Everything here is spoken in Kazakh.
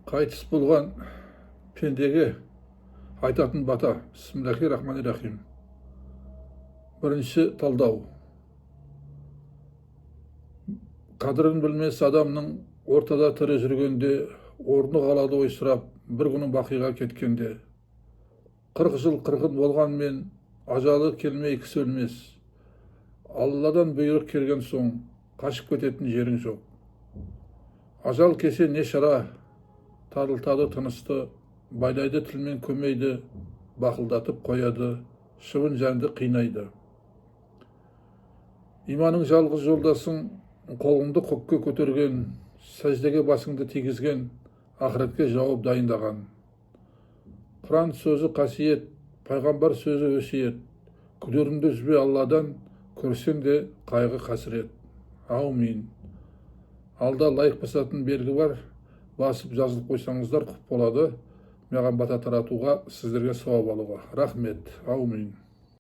Қайтыс болған пендеге айтатын бата. Бисмиллахи-рахмани-рахим. Бірінші талдау. Қадірін білмес адамның ортада тірі жүргенде, орны қалады ойсырап, бір күні бақиға кеткенде. 40 жыл қырғын болғанмен, ажалы келмей кісі өлмес. Алладан бұйрық келген соң, қашып кететін жерің жоқ. Ажал кесе не шара, тарылтады тынысты, байлайды тілмен көмейді, бақылдатып қояды, шыбын жанды қинайды. Иманың жалғыз жолдасың, қолыңды көкке көтерген, сәждеге басыңды тигізген, ақыретке жауап дайындаған. Құран сөзі қасиет, пайғамбар сөзі өсиет. Күдеріңді үзбе Алладан, көрсең де қайғы қасірет. Аумин. Алда лайық басатын белгі бар, басып жазылып қойсаңыздар құп болады. Маған бата таратуға, сіздерге сауап алуға. Рахмет. Аумин.